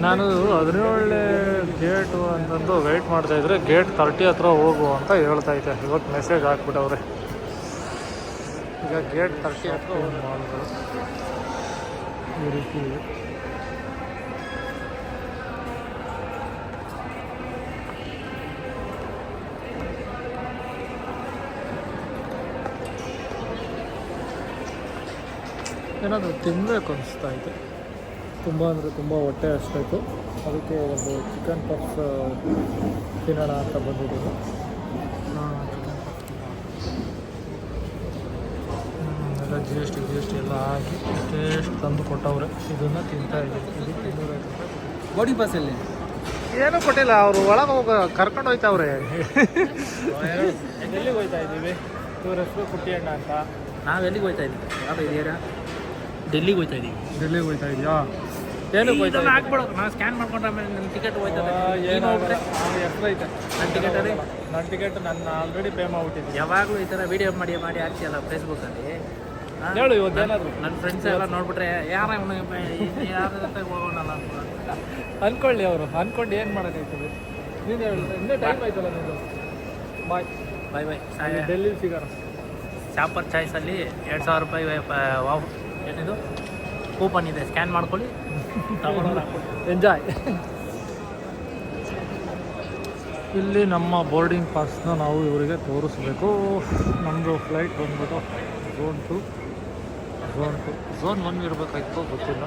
ನಾನು 17ನೇ ಗೇಟು ಅಂತಂದು ವೆಯ್ಟ್ ಮಾಡ್ತಾಯಿದ್ರೆ ಗೇಟ್ 30 ಹತ್ರ ಹೋಗು ಅಂತ ಹೇಳ್ತೈತೆ. ಇವತ್ತು ಮೆಸೇಜ್ ಹಾಕ್ಬಿಟ್ಟವ್ರೆ. ಈಗ ಗೇಟ್ 30 ಹತ್ರ ಮಾಡಿದ್ರು ಈ ರೀತಿ. ಏನಾದರೂ ತಿನ್ನಬೇಕು ಅನಿಸ್ತಾ ಇದೆ. ತುಂಬ ಅಂದರೆ ತುಂಬ ಹೊಟ್ಟೆ ಅಷ್ಟಾಯಿತು. ಅದಕ್ಕೆ ಒಂದು ಚಿಕನ್ ಪಫ್ಸ್ ತಿನ್ನೋಣ ಅಂತ ಬಂದಿದ್ದೀನಿ. ಚಿಕನ್ ಪಫ್ಸ್ ಎಲ್ಲ ಜಿ ಎಸ್ ಟಿ ಎಲ್ಲ ಹಾಕಿ ಟೇಸ್ಟ್ ತಂದು ಕೊಟ್ಟವ್ರೆ. ಇದನ್ನು ತಿಂತಾ ಇದ್ದೀನಿ. ಇದು 250 ರೂಪಾಯಿ. ಬೋಡಿ ಬಸ್ಸಲ್ಲಿ ಏನೂ ಕೊಟ್ಟಿಲ್ಲ, ಅವರು ಒಳಗೆ ಹೋಗಿ ಕರ್ಕೊಂಡು ಹೋಯ್ತವ್ರೆ. ಎಲ್ಲಿಗೆ ಹೋಗ್ತಾ ಇದ್ದೀವಿ? ಇವ್ರ ಹೆಸರು ಪುಟ್ಟಿ ಅಣ್ಣ ಅಂತ. ನಾವು ಎಲ್ಲಿಗೆ ಹೋಗ್ತಾ ಇದ್ದೀವಿ? ಯಾವ ಇದೆಯಾ? ಡೆಲ್ಲಿಗೆ ಹೋಗ್ತಾ ಇದ್ದೀವಿ. ಡೆಲ್ಲಿಗೆ ಹೋಗ್ತಾ ಇದೆಯಾ? ಏನಕ್ಕೆ ಹೋಯ್ತಾ? ಹಾಕ್ಬಿಡು, ನಾನು ಸ್ಕ್ಯಾನ್ ಮಾಡ್ಕೊಂಡ್ರೆ ಆಮೇಲೆ ನನ್ನ ಟಿಕೆಟ್ ಹೋಯ್ತದೆ. ಏನಾಗ್ರೆ ಹೆಸರು ಐತೆ ನನ್ನ ಟಿಕೆಟ್ ಅಲ್ಲಿ. ನನ್ನ ಟಿಕೆಟ್ ನಾನು ಆಲ್ರೆಡಿ ಪೇ ಮಾಡ್ಬಿಟ್ಟಿದ್ದೀನಿ. ಯಾವಾಗಲೂ ಈ ಥರ ವೀಡಿಯೋ ಮಾಡಿ ಹಾಕ್ತಿಯಲ್ಲ ಫೇಸ್ಬುಕ್ಕಲ್ಲಿ. ಹೇಳು ಇವತ್ತೇನಾದ್ರು. ನನ್ನ ಫ್ರೆಂಡ್ಸ್ ಎಲ್ಲ ನೋಡ್ಬಿಟ್ರೆ ಯಾರ ಯಾರ ಜೊತೆ ಹೋಗೋಣಲ್ಲ ಅಂದ್ಕೊಳ್ಳಿ. ಅವರು ಅಂದ್ಕೊಂಡು ಏನು ಮಾಡೋಕ್ಕಾಯ್ತದೆ? ನೀನು ಹೇಳಿ, ಇನ್ನೂ ಟೈಮ್ ಆಯ್ತಲ್ಲ ನಿಮ್ಮದು. ಬಾಯ್ ಬಾಯ್ ಬಾಯ್. ಡೆಲ್ಲಿ ಸಿಗೋಣ. ಶಾಪರ್ ಚಾಯ್ಸಲ್ಲಿ 2000 ರೂಪಾಯಿ ಏನಿದು ಕೂಪನ್ ಇದೆ, ಸ್ಕ್ಯಾನ್ ಮಾಡ್ಕೊಳ್ಳಿ, ತಗೊಳ್ಳೋಣ. ಎಂಜಾಯ್. ಇಲ್ಲಿ ನಮ್ಮ ಬೋರ್ಡಿಂಗ್ ಪಾಸ್ನ ನಾವು ಇವರಿಗೆ ತೋರಿಸ್ಬೇಕು. ನಮ್ಮದು ಫ್ಲೈಟ್ ಬಂದ್ಬಿಟ್ಟು ಝೋನ್ 1 ಇರಬೇಕಾಯ್ತು, ಗೊತ್ತಿಲ್ಲ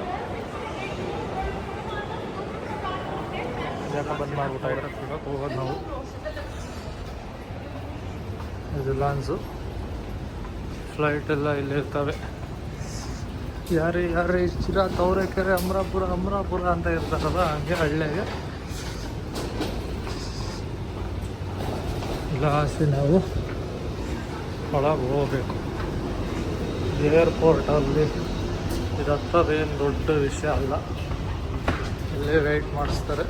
ಯಾಕೆ ಬಂದ್ ಮಾಡಿಬಿಟ್ಟಾದ್ರೆ ಹೋಗೋದು ನಾವು. ಇದು ಲಾಂಚು, ಫ್ಲೈಟೆಲ್ಲ ಇಲ್ಲಿರ್ತವೆ. ಯಾರೇ ಚಿರಾ, ತವರೆಕೆರೆ, ಅಮರಾಪುರ ಅಂತ ಇರ್ತಾರಲ್ಲ, ಹಂಗೆ ಹಳ್ಳಿಗೆ ಲಾಸ್ಟ್ ನಾವು ಒಳಗೆ ಹೋಗ್ಬೇಕು. ಏರ್ಪೋರ್ಟಲ್ಲಿ ಇದತ್ತದೇನು ದೊಡ್ಡ ವಿಷಯ ಅಲ್ಲ, ಇಲ್ಲೇ ವೆಯ್ಟ್ ಮಾಡಿಸ್ತಾರೆ.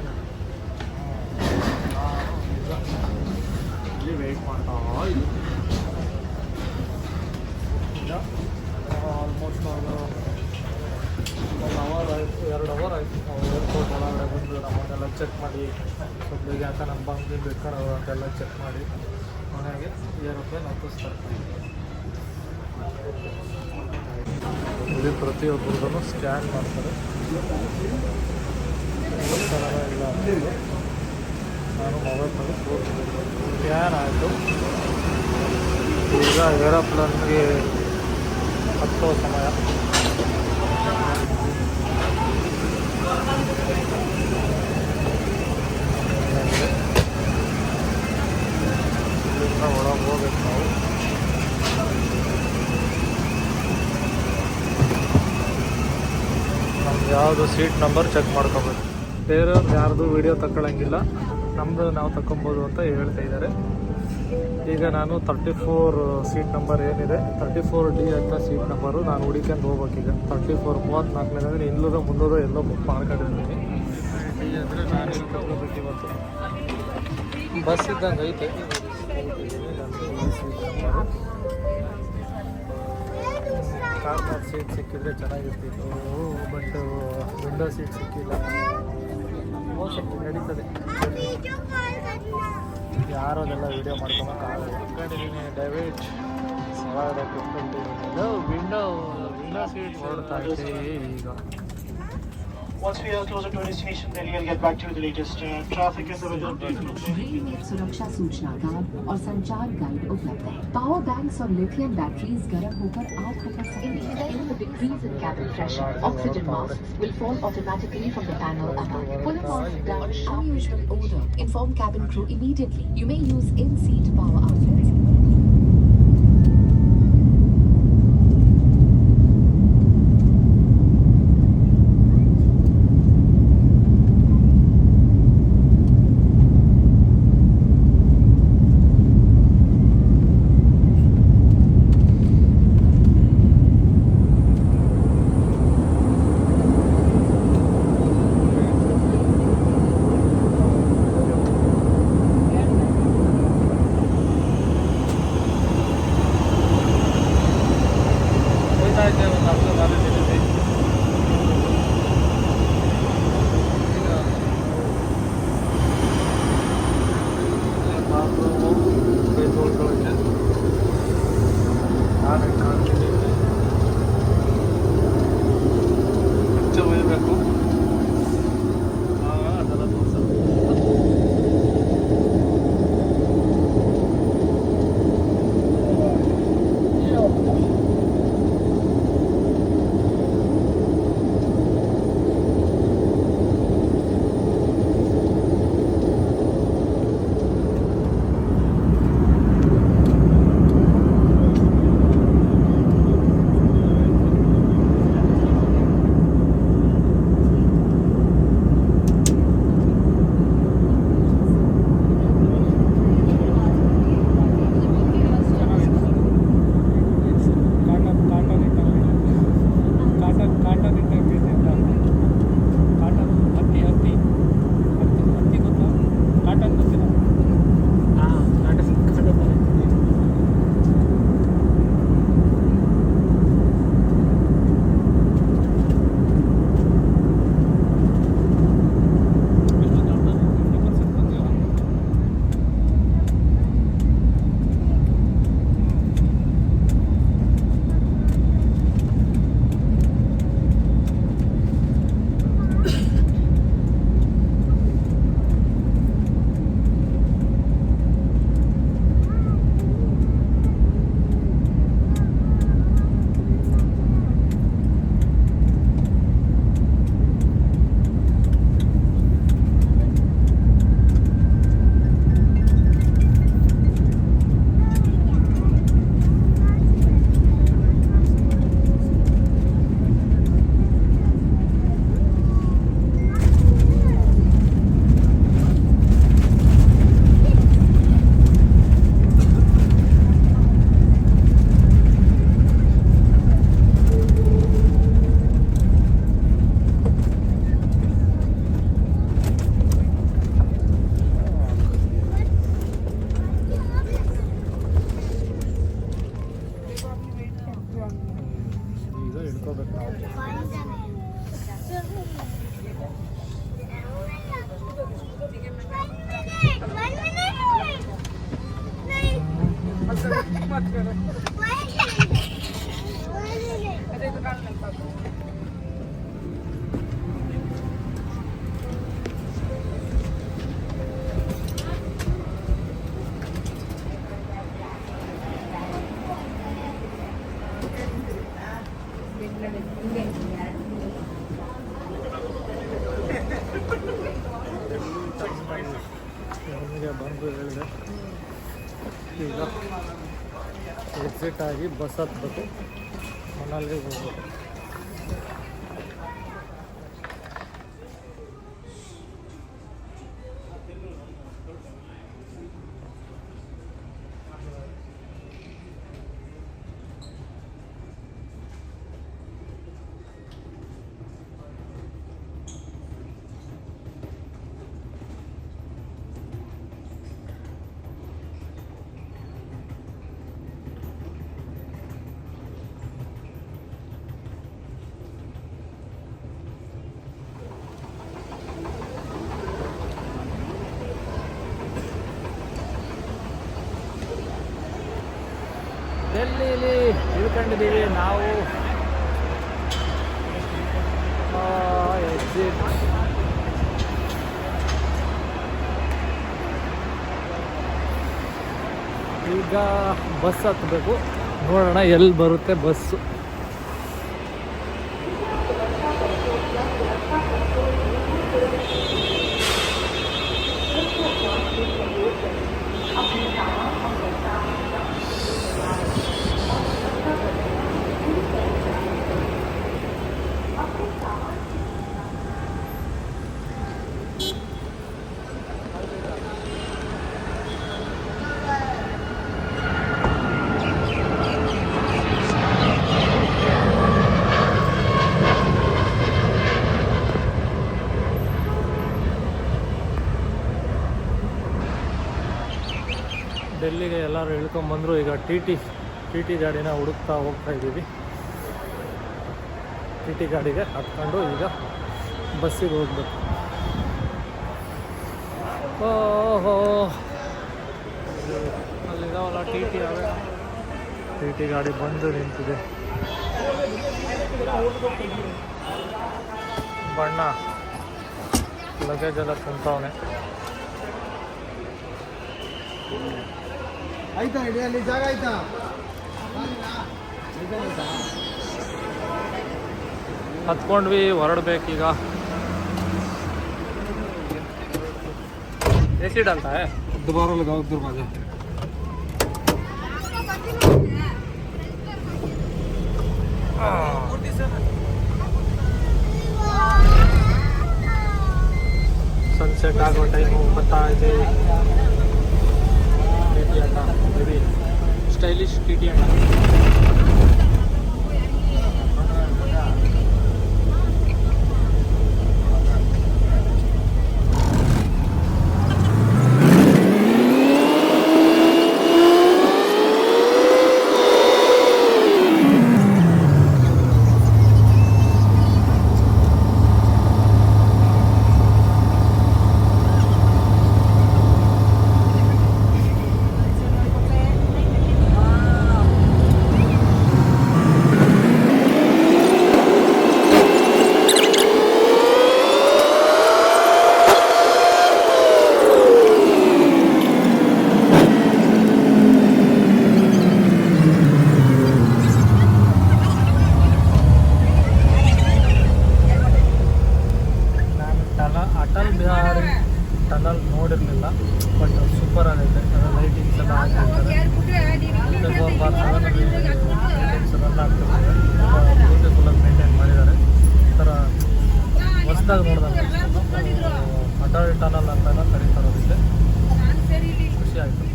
ಇಲ್ಲಿ ವೆಯ್ಟ್ ಮಾಡ್ತಾ ಇದ್ದೀನಿ. ಆಲ್ಮೋಸ್ಟ್ ಒಂದು 1 ಅವರ್ ಆಯಿತು, 2 ಅವರ್ ಆಯಿತು. ನಾವು ಏರ್ಪೋರ್ಟ್ ಒಳಗಡೆ ಬಂದು ನಮ್ಮನ್ನೆಲ್ಲ ಚೆಕ್ ಮಾಡಿ, ಸ್ವಲ್ಪ ಯಾಕೆ ನಮ್ಮ ಬಂಕಿಂಗ್ ಇಟ್ಕೊಳ್ಳೋದು ಅಂತೆಲ್ಲ ಚೆಕ್ ಮಾಡಿ ಮನೆಗೆ ಏರೋಪ್ಲೇನ್ ಹತ್ತಿಸ್ತಾರೆ. ಇಲ್ಲಿ ಪ್ರತಿಯೊಬ್ಬರಿಗೂ ಸ್ಕ್ಯಾನ್ ಮಾಡ್ತಾರೆ. ಇಲ್ಲ ನಾನು ಮೊಬೈಲ್ನಲ್ಲಿ ತೋರಿಸ್ಬೇಕು. ಸ್ಕ್ಯಾನ್ ಆಯಿತು. ಈಗ ಏರೋಪ್ಲೇನ್ಗೆ ಹತ್ತೋ ಸಮಯ. ಇಲ್ಲಿಂದ ಒಳಗೆ ಹೋಗ್ಬೇಕು ನಾವು. ನಮ್ದು ಯಾವುದು ಸೀಟ್ ನಂಬರ್ ಚೆಕ್ ಮಾಡ್ಕೋಬೇಕು. ಬೇರೆಯವ್ರು ಯಾರ್ದು ವೀಡಿಯೋ ತಗೊಳ್ಳಂಗಿಲ್ಲ, ನಮ್ಮದು ನಾವು ತಗೊಬೋದು ಅಂತ ಹೇಳ್ತಾ ಇದ್ದಾರೆ. ಈಗ ನಾನು 34 ಸೀಟ್ ನಂಬರ್ ಏನಿದೆ, 34D ಅಂತ ಸೀಟ್ ನಂಬರು ನಾನು ಹುಡುಕೊಂಡು ಹೋಗ್ಬೇಕೀಗ. 34 34ನೇ ಇನ್ನೂರ 300 ಎಲ್ಲೋ ಬುಕ್ ಮಾಡ್ಕೊಂಡಿರ್ತೀನಿ. ಅಂದರೆ ನಾನು ಇಲ್ಲಿ ತಗೋಬೇಕು. ಇವತ್ತು ಬಸ್ ಇದ್ದಂಗೆ ಐತೆ. ಸೀಟ್ ನಂಬರು ಕಾರ್ನರ್ ಸೀಟ್ ಸಿಕ್ಕಿದ್ರೆ ಚೆನ್ನಾಗಿರ್ತಿತ್ತು, ಬಟ್ ವಿಂಡೋ ಸೀಟ್ ಸಿಕ್ಕಿಲ್ಲ. ನಡೀತದೆ, ಯಾರೋದೆಲ್ಲ ವೀಡಿಯೋ ಮಾಡ್ಕೊಳಕ್ಕಾಗಲ್ಲ. ಕಂಡಿದ್ದೀನಿ ಡೈವೇಟ್ ಹೊರಗಡೆ ಕುತ್ಕೊಂಡಿದ್ದೀನಿ. ವಿಂಡೋ ಸೀಟ್ ಹೊರಡ್ತಾ ಇದೆ ಈಗ. Once we are closer to our destination, Delhi, I'll get back to you with the latest traffic and the weather update. Rail में सुरक्षा सूचना कार्ड और संचार गाइड उपलब्ध है. पावर बैंक्स और लिथियम बैटरीज गर्म होकर आग पकड़ सकते हैं. The decrease in cabin pressure, oxygen masks will fall automatically from the panel above. Pull a mask down. Unusual odor. Inform cabin crew immediately. You may use in-seat power outlets. ನಮಗೆ ಬಂದು ಹೇಳಿದೆ ಈಗ ಎಕ್ಸಿಟ್ ಆಗಿ bus ಹತ್ಬೇಕು, ಮನಾಲಿಗೆ ಹೋಗ್ಬೇಕು. ಡೆಲ್ಲಿಲಿ ಇಳ್ಕೊಂಡಿದ್ದೀವಿ ನಾವು. Exit ಈಗ bus ಹತ್ತಬೇಕು, ನೋಡೋಣ ಎಲ್ಲಿ ಬರುತ್ತೆ ಬಸ್ಸು. ಡೆಲ್ಲಿಗೆ ಎಲ್ಲರೂ ಇಳ್ಕೊಂಬಂದರು. ಈಗ ಟಿ ಟಿ ಗಾಡಿನ ಹುಡುಕ್ತಾ ಹೋಗ್ತಾ ಇದ್ದೀವಿ. ಟಿ ಟಿ ಗಾಡಿಗೆ ಹತ್ಕೊಂಡು ಈಗ ಬಸ್ಸಿಗೆ ಹೋಗ್ಬೇಕು. ಓಹೋ, ಅಲ್ಲಿದಾವಲ್ಲ ಟಿ ಟಿ, ಅವೇ ಟಿ ಟಿ ಗಾಡಿ ಬಂದು ನಿಂತಿದೆ. ಬಣ್ಣ ಲಗೇಜ್ ಎಲ್ಲ ಕುಂತವನೆ. ಆಯ್ತಾ ಇಡೀ ಅಲ್ಲಿ ಜಾಗ ಆಯ್ತಾ? ಹತ್ಕೊಂಡ್ವಿ, ಹೊರಡ್ಬೇಕೀಗ. ಎಸಿಡ್ ಅಂತ दोबारा लगाओ दरवाजा. ಸನ್ಸೆಟ್ ಆಗೋ ಟೈಮು ಬರ್ತಾ ಇದೆ. ವೆರಿ ಸ್ಟೈಲಿಶ್ ಟಿ ಟಿ ಅಣ್ಣ. ಟನಲ್ ನೋಡಿರಲಿಲ್ಲ, ಬಟ್ ಸೂಪರ್ ಆಗೈತೆ. ಲೈಟಿಂಗ್ಸ್ ಎಲ್ಲ ಹಾಕಿರ್ತಾರೆ, 24/7 ಲೈಟಿಂಗ್ಸ್ ಎಲ್ಲ ಹಾಕ್ತಿರ್ತಾರೆ. ಬ್ಯೂಟಿಫುಲ್ಲಾಗಿ ಮೇಂಟೈನ್ ಮಾಡಿದ್ದಾರೆ. ಈ ಥರ ಹೊಸದಾಗಿ ನೋಡಿದಾಗ ಅಟಲ್ ಟನಲ್ ಅಂತೆಲ್ಲ ಕರೀತಾರೋದಿದೆ. ಖುಷಿ ಆಯಿತು.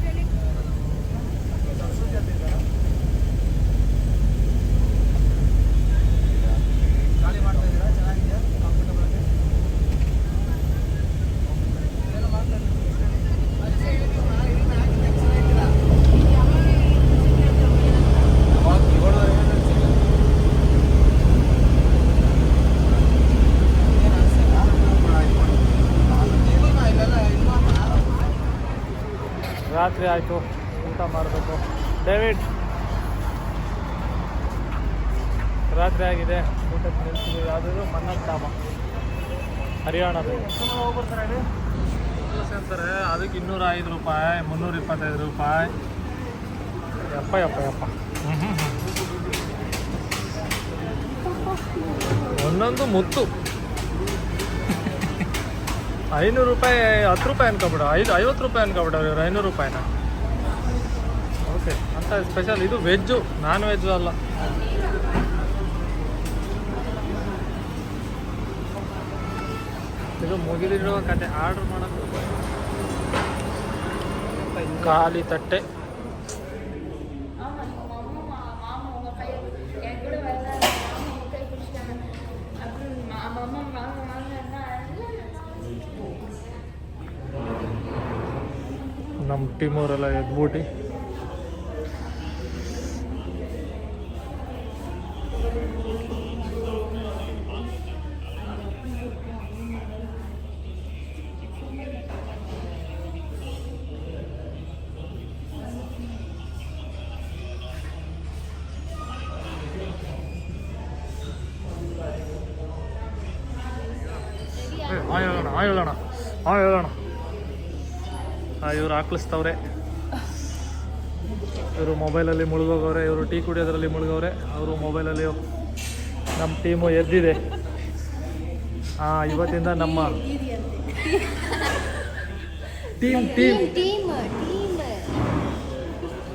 ರಾತ್ರಿ ಆಯಿತು, ಊಟ ಮಾಡಬೇಕು. ಡೇವಿಡ್, ರಾತ್ರಿ ಆಗಿದೆ, ಊಟಕ್ಕೆ ನಿಲ್ಸಿದ್ವಿ. ಯಾವುದಾದ್ರು ಮನ್ನತ್ ಧಾಮ, ಹರಿಯಾಣದಲ್ಲಿ ಅಂತಾರೆ. ಅದಕ್ಕೆ 205 ರೂಪಾಯಿ, 325 ರೂಪಾಯಿ. ಯಪ್ಪ ಯಪ್ಪ ಯಪ್ಪ. ಒಂದೊಂದು ಮುತ್ತು 500 ರೂಪಾಯಿ, 10 ರೂಪಾಯಿ ಅನ್ಕೊಬಿಡ, 50 ರೂಪಾಯಿ ಅನ್ಕೊಬಿಡ ಇವ್ರು 500 ರೂಪಾಯಿನ. ಓಕೆ ಅಂತ ಸ್ಪೆಷಲ್. ಇದು ವೆಜ್ಜು, ನಾನ್ ವೆಜ್ಜು ಅಲ್ಲ. ಇದು ಮುಗಿದಿರೋ ಕತೆ. ಆರ್ಡ್ರ್ ಮಾಡೋದು ಖಾಲಿ ತಟ್ಟೆ. ನಮ್ಮ ಟೀಮವರೆಲ್ಲ ಎದ್ಬಿಟ್ಟು ಹೇಳೋಣ. ಇವ್ರು ಹಾಕ್ಲಿಸ್ತವ್ರೆ, ಇವರು ಮೊಬೈಲಲ್ಲಿ ಮುಳುಗೋಗವ್ರೆ, ಇವರು ಟೀ ಕುಡಿಯೋದ್ರಲ್ಲಿ ಮುಳುಗವ್ರೆ, ಅವರು ಮೊಬೈಲಲ್ಲಿ. ನಮ್ಮ ಟೀಮು ಎದ್ದಿದೆ. ಇವತ್ತಿಂದ ನಮ್ಮ team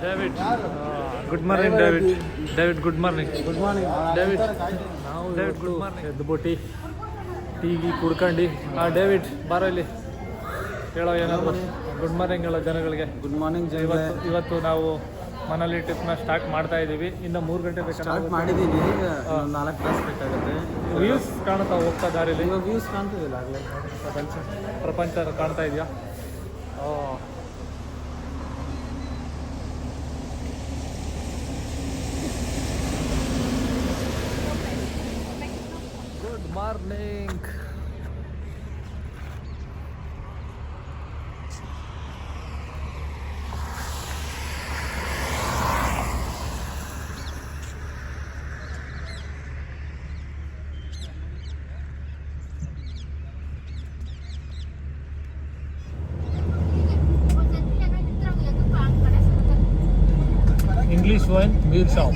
David. Good morning David. Good morning David. ನಾವು ಗುಡ್ ಮಾರ್ನಿಂಗ್ ಎದ್ಬಿಟ್ಟು ಟೀಗಿ ಕುಡ್ಕೊಂಡು. ಡೇವಿಡ್ ಬಾರೋ ಇಲ್ಲಿ, ಹೇಳೋ ಏನಾದ್ರು ಗುಡ್ ಮಾರ್ನಿಂಗ್ ಹೇಳೋ ಜನಗಳಿಗೆ. Good morning. ಇವತ್ತು ನಾವು ಮನಾಲಿ ಟ್ರಿಪ್ನ ಸ್ಟಾರ್ಟ್ ಮಾಡ್ತಾ ಇದ್ದೀವಿ. ಇನ್ನು 3 ಗಂಟೆ ಸ್ಟಾರ್ಟ್ ಮಾಡಿದ್ದೀವಿ. 4 ತಾಸು ಬೇಕಾಗುತ್ತೆ. ವ್ಯೂಸ್ ಕಾಣ್ತಾ ಹೋಗ್ತಾ ದಾರಿಲಿ. ಇವಾಗ ವ್ಯೂಸ್ ಕಾಣ್ತಿದ್ದಿಲ್ಲ ಆಗಲೇ. ಪ್ರಪಂಚ ಕಾಣ್ತಾ ಇದೆಯಾ? Good morning. English wine, beer shop.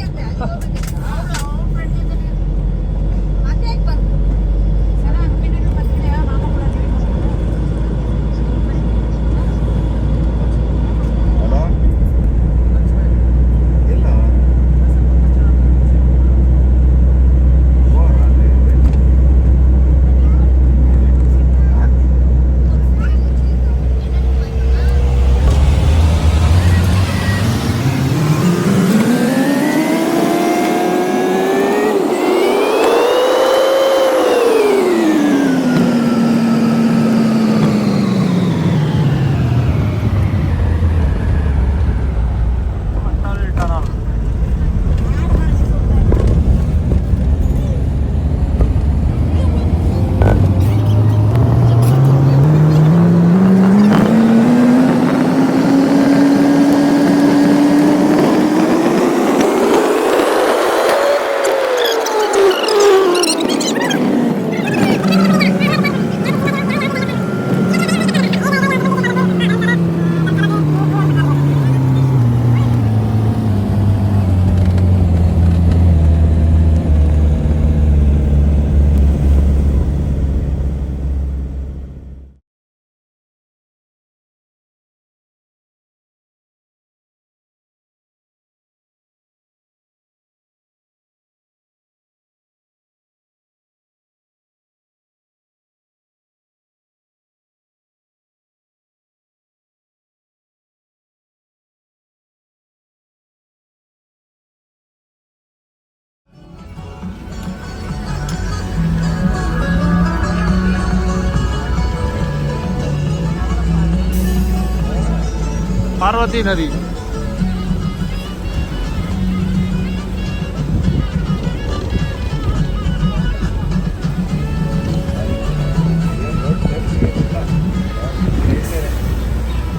Parvati नदी.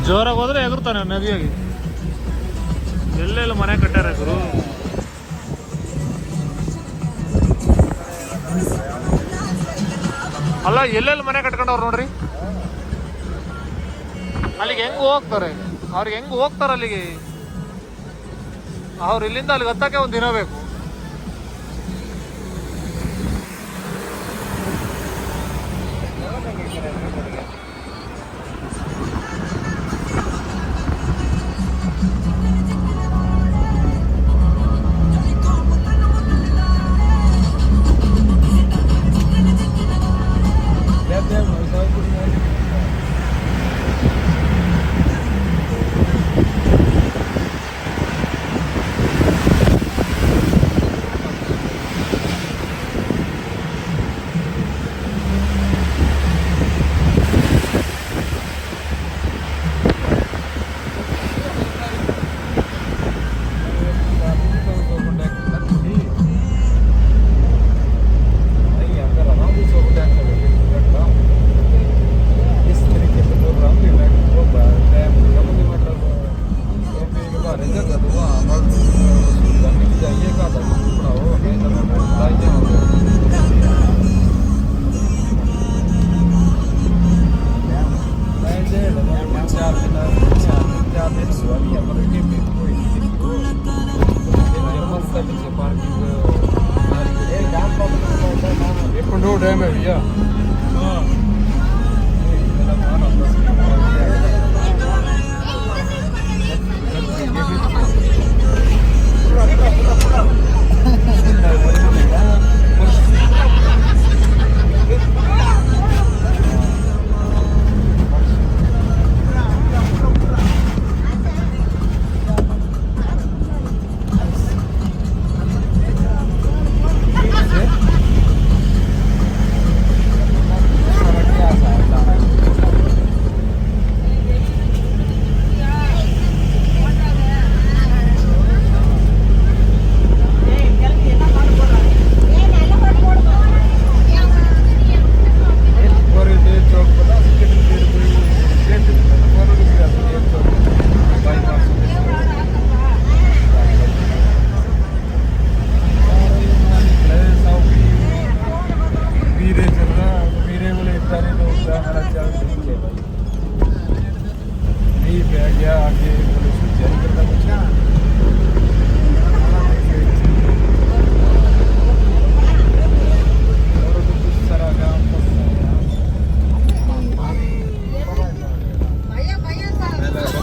ಜೋರಾಗಿ ಹೋದ್ರೆ ಎಗರ್ತಾನೆ ನದಿಯಾಗಿ. ಎಲ್ಲೆಲ್ಲ ಮನೆ ಕಟ್ಟಾರ ಗುರು. ಅಲ್ಲ ಎಲ್ಲೆಲ್ಲಿ ಮನೆ ಕಟ್ಕೊಂಡವ್ರು ನೋಡ್ರಿ. ಅಲ್ಲಿಗೆ ಹೆಂಗ್ ಹೋಗ್ತಾರೆ, ಅವ್ರಿಗೆ ಹೆಂಗ್ ಹೋಗ್ತಾರೆ ಅಲ್ಲಿಗೆ? ಅವ್ರು ಇಲ್ಲಿಂದ ಅಲ್ಲಿಗೆ ಹತ್ತಕ್ಕೆ ಒಂದು ದಿನ ಬೇಕು. डैम है भैया।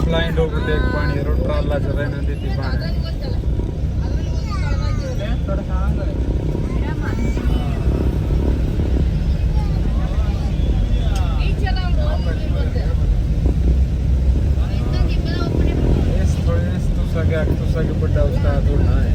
ब्लाइंड होग्बिಟ್ಟು पानी रोड ट्राला जरा नंदी पानी तो सगे बड़ा उसका दौड़ना है।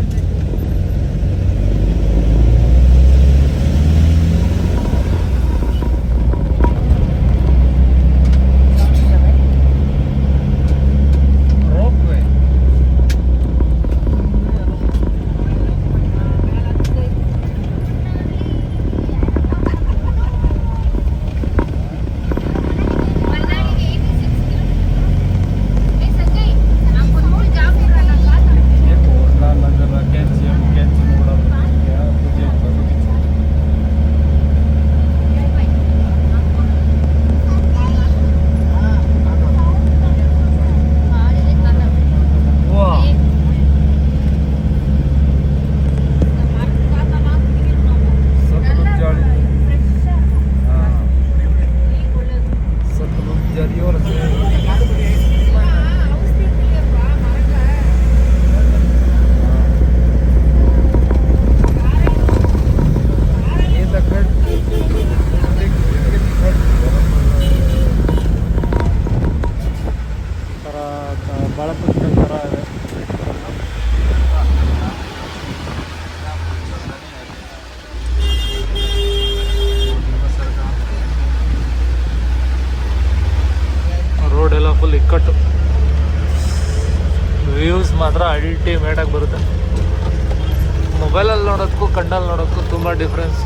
ರೋಡ್ ಎಲ್ಲ ಫುಲ್ ಇಕ್ಕಟ್ಟು. ವ್ಯೂಸ್ ಮಾತ್ರ ಅಲ್ಟಿಮೇಟ್ ಆಗಿ ಬರುತ್ತೆ. ಮೊಬೈಲಲ್ಲಿ ನೋಡೋದಕ್ಕೂ ಕಣ್ಣಲ್ಲಿ ನೋಡೋದಕ್ಕೂ ತುಂಬ ಡಿಫ್ರೆನ್ಸ್.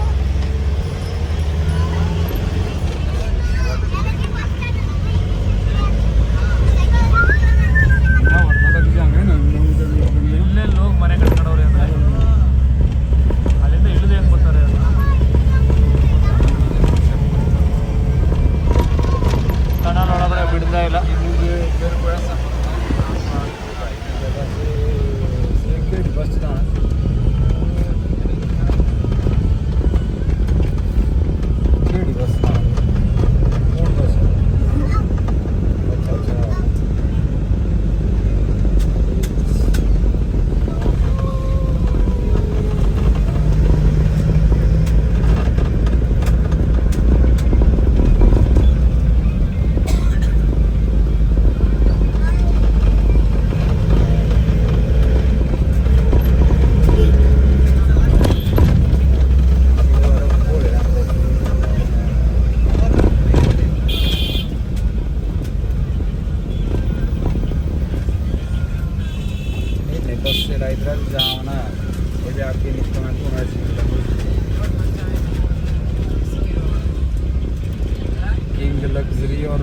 खजरी और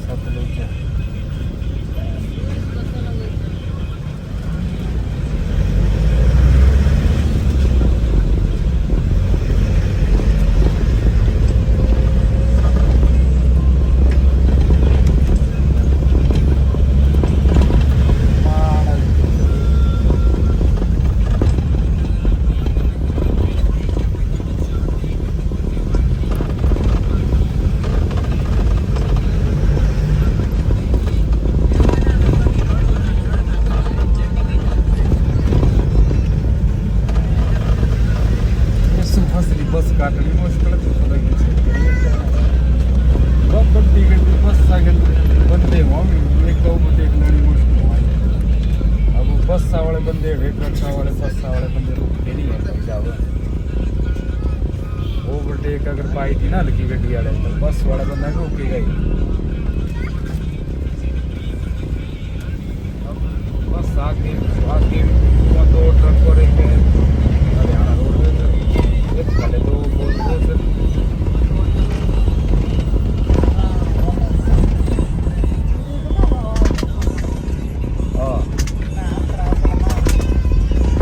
सतलुज है। बस काटणी मुश्किल टिकट बस बंदे एक एक लोनी मुश्किल अब बस वाले बंदे ट्रक वाले बस वाले बंदे रुकते नहीं है। ओवरटेक अगर पाई थी ना हल्की गड्डी वाले तो बस वाला बंदा रुकेगा ही। बस आगे दो ट्रक और एक हरियाणा रोडवेज पहले दो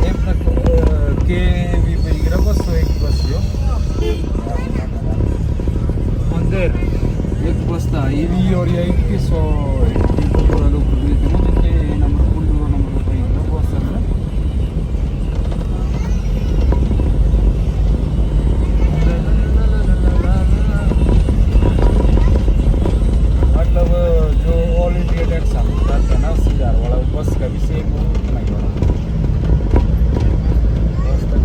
एक तक के भी बस बस यो मंदिर एक बस था ये और ये 2100 लोग नंबर कुंडूर नंबर बस ಅಂದ್ರೆ मतलब जो ऑल इंडिया टैक्स आता है ना 80,000 वाला बस का भी सेम नहीं हो रहा बस का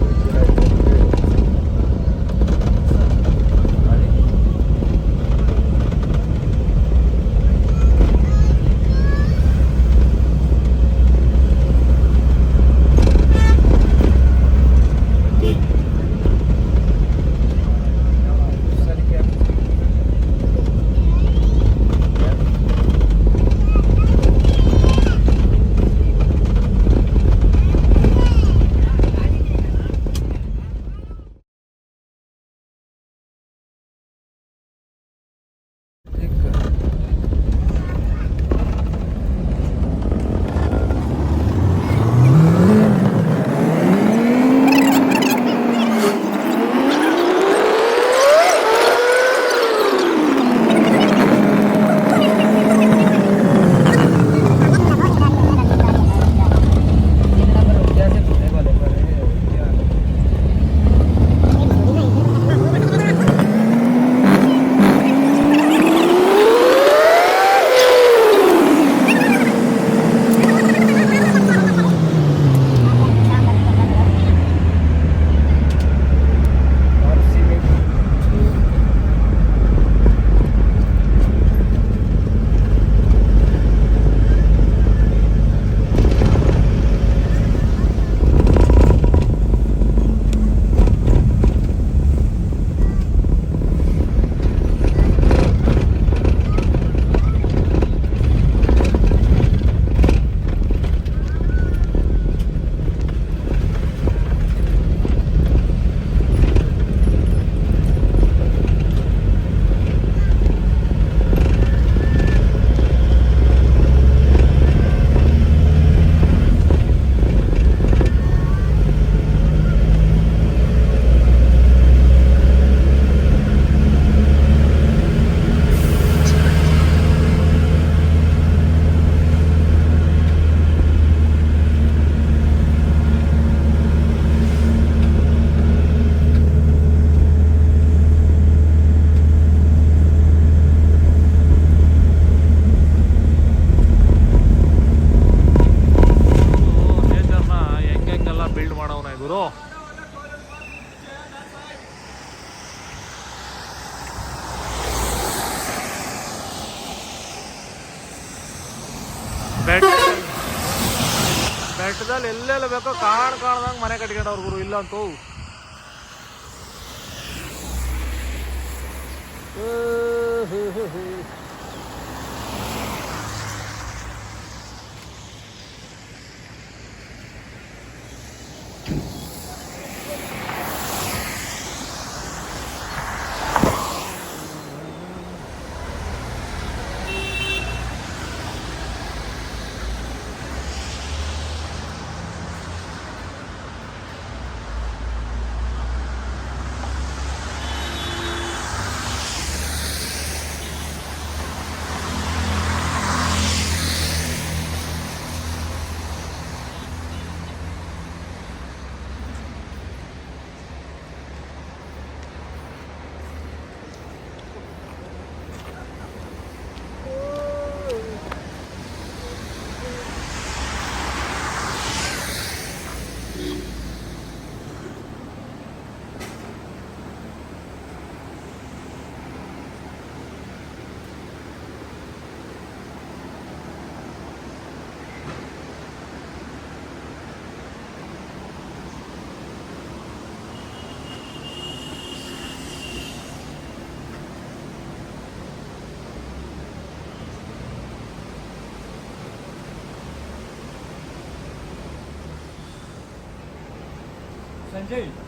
ಬೆಟ್ಟದಲ್ಲಿ ಎಲ್ಲೆಲ್ಲ ಬೇಕೋ ಕಾಣ್ದಂಗೆ ಮನೆ ಕಟ್ಕೊಂಡವ್ರು ಗುರು ಇಲ್ಲಂತೂ जय